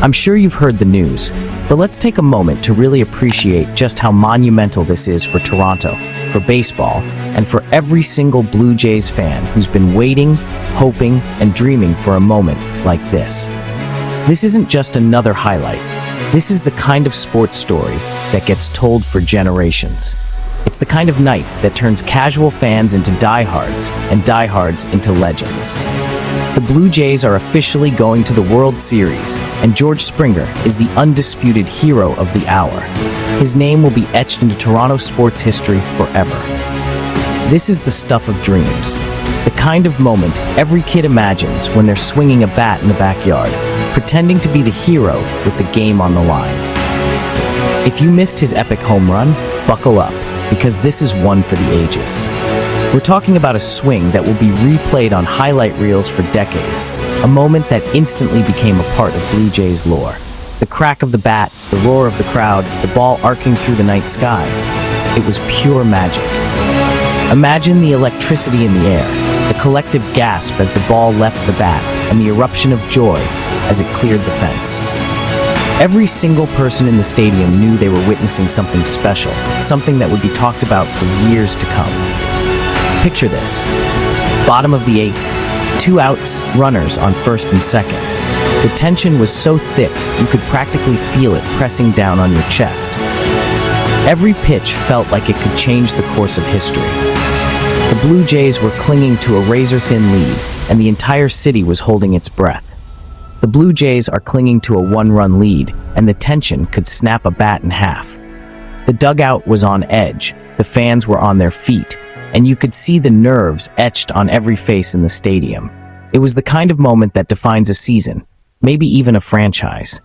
I'm sure you've heard the news, but let's take a moment to really appreciate just how monumental this is for Toronto, for baseball, and for every single Blue Jays fan who's been waiting, hoping, and dreaming for a moment like this. This isn't just another highlight. This is the kind of sports story that gets told for generations. It's the kind of night that turns casual fans into diehards and diehards into legends. The Blue Jays are officially going to the World Series, and George Springer is the undisputed hero of the hour. His name will be etched into Toronto sports history forever. This is the stuff of dreams, the kind of moment every kid imagines when they're swinging a bat in the backyard, pretending to be the hero with the game on the line. If you missed his epic home run, buckle up, because this is one for the ages. We're talking about a swing that will be replayed on highlight reels for decades, a moment that instantly became a part of Blue Jays lore. The crack of the bat, the roar of the crowd, the ball arcing through the night sky. It was pure magic. Imagine the electricity in the air, the collective gasp as the ball left the bat, and the eruption of joy as it cleared the fence. Every single person in the stadium knew they were witnessing something special, something that would be talked about for years to come. Picture this. Bottom of the eighth, 2 outs, runners on first and second. The tension was so thick you could practically feel it pressing down on your chest. Every pitch felt like it could change the course of history. The Blue Jays were clinging to a razor-thin lead, and the entire city was holding its breath. The Blue Jays are clinging to a 1-run lead, and the tension could snap a bat in half. The dugout was on edge, the fans were on their feet, and you could see the nerves etched on every face in the stadium. It was the kind of moment that defines a season, maybe even a franchise.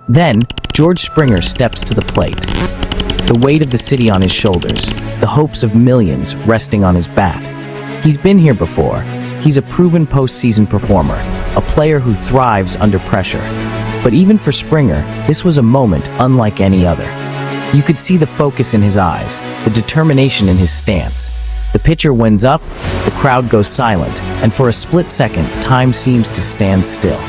Then, George Springer steps to the plate. The weight of the city on his shoulders, the hopes of millions resting on his bat. He's been here before. He's a proven postseason performer, a player who thrives under pressure. But even for Springer, this was a moment unlike any other. You could see the focus in his eyes, the determination in his stance. The pitcher winds up, the crowd goes silent, and for a split second, time seems to stand still.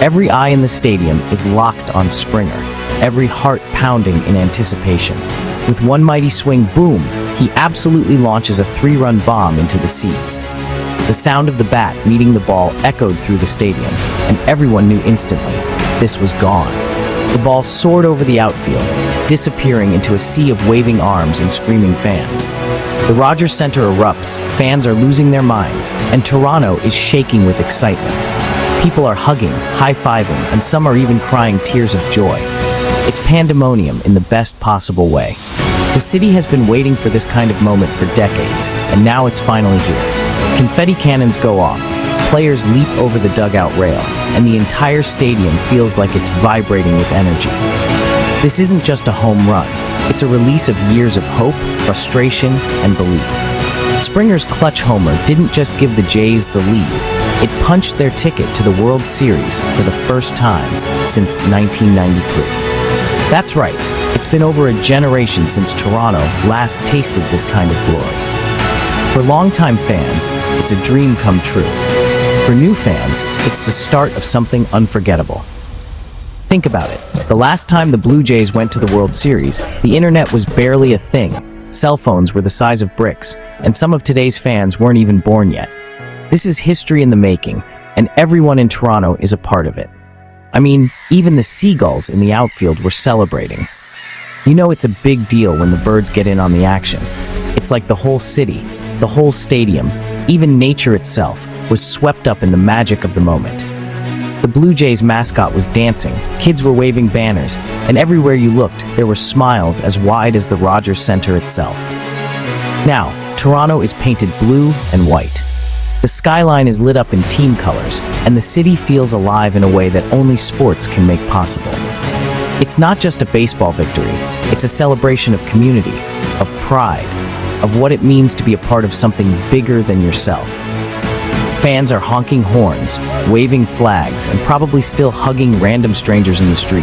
Every eye in the stadium is locked on Springer, every heart pounding in anticipation. With one mighty swing, boom, he absolutely launches a 3-run bomb into the seats. The sound of the bat meeting the ball echoed through the stadium, and everyone knew instantly this was gone. The ball soared over the outfield, disappearing into a sea of waving arms and screaming fans. The Rogers Center erupts, fans are losing their minds, and Toronto is shaking with excitement. People are hugging, high-fiving, and some are even crying tears of joy. It's pandemonium in the best possible way. The city has been waiting for this kind of moment for decades, and now it's finally here. Confetti cannons go off, players leap over the dugout rail, and the entire stadium feels like it's vibrating with energy. This isn't just a home run. It's a release of years of hope, frustration, and belief. Springer's clutch homer didn't just give the Jays the lead. It punched their ticket to the World Series for the first time since 1993. That's right, it's been over a generation since Toronto last tasted this kind of glory. For longtime fans, it's a dream come true. For new fans, it's the start of something unforgettable. Think about it. The last time the Blue Jays went to the World Series, the internet was barely a thing. Cell phones were the size of bricks, and some of today's fans weren't even born yet. This is history in the making, and everyone in Toronto is a part of it. I mean, even the seagulls in the outfield were celebrating. You know it's a big deal when the birds get in on the action. It's like the whole city, the whole stadium, even nature itself, was swept up in the magic of the moment. The Blue Jays mascot was dancing, kids were waving banners, and everywhere you looked, there were smiles as wide as the Rogers Center itself. Now, Toronto is painted blue and white. The skyline is lit up in team colors, and the city feels alive in a way that only sports can make possible. It's not just a baseball victory, it's a celebration of community, of pride, of what it means to be a part of something bigger than yourself. Fans are honking horns, waving flags, and probably still hugging random strangers in the street.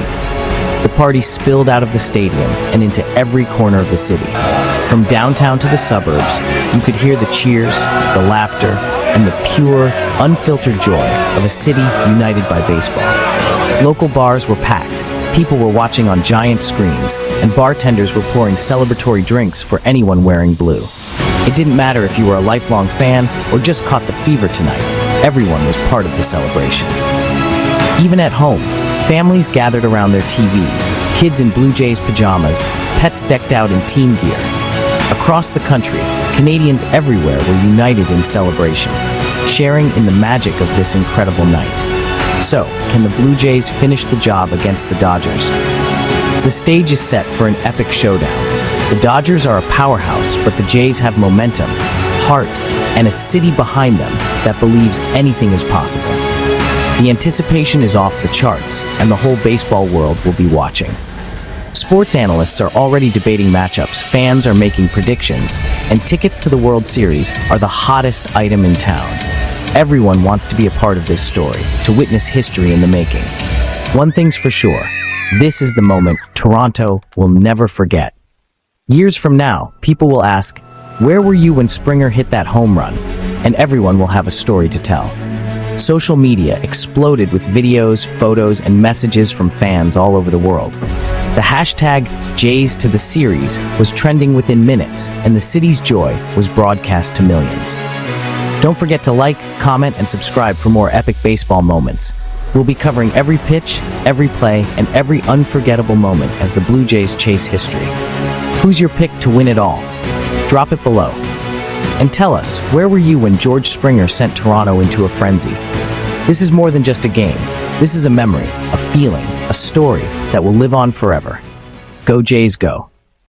The party spilled out of the stadium and into every corner of the city. From downtown to the suburbs, you could hear the cheers, the laughter, and the pure, unfiltered joy of a city united by baseball. Local bars were packed, people were watching on giant screens, and bartenders were pouring celebratory drinks for anyone wearing blue. It didn't matter if you were a lifelong fan or just caught the fever tonight, everyone was part of the celebration. Even at home, families gathered around their TVs, kids in Blue Jays pajamas, pets decked out in team gear. Across the country, Canadians everywhere were united in celebration, sharing in the magic of this incredible night. So, can the Blue Jays finish the job against the Dodgers? The stage is set for an epic showdown. The Dodgers are a powerhouse, but the Jays have momentum, heart, and a city behind them that believes anything is possible. The anticipation is off the charts, and the whole baseball world will be watching. Sports analysts are already debating matchups, fans are making predictions, and tickets to the World Series are the hottest item in town. Everyone wants to be a part of this story, to witness history in the making. One thing's for sure, this is the moment Toronto will never forget. Years from now, people will ask, "Where were you when Springer hit that home run?" And everyone will have a story to tell. Social media exploded with videos, photos, and messages from fans all over the world. The hashtag Jays to the series was trending within minutes, and the city's joy was broadcast to millions. Don't forget to like, comment, and subscribe for more epic baseball moments. We'll be covering every pitch, every play, and every unforgettable moment as the Blue Jays chase history. Who's your pick to win it all? Drop it below. And tell us, where were you when George Springer sent Toronto into a frenzy? This is more than just a game. This is a memory, a feeling, a story that will live on forever. Go Jays, go.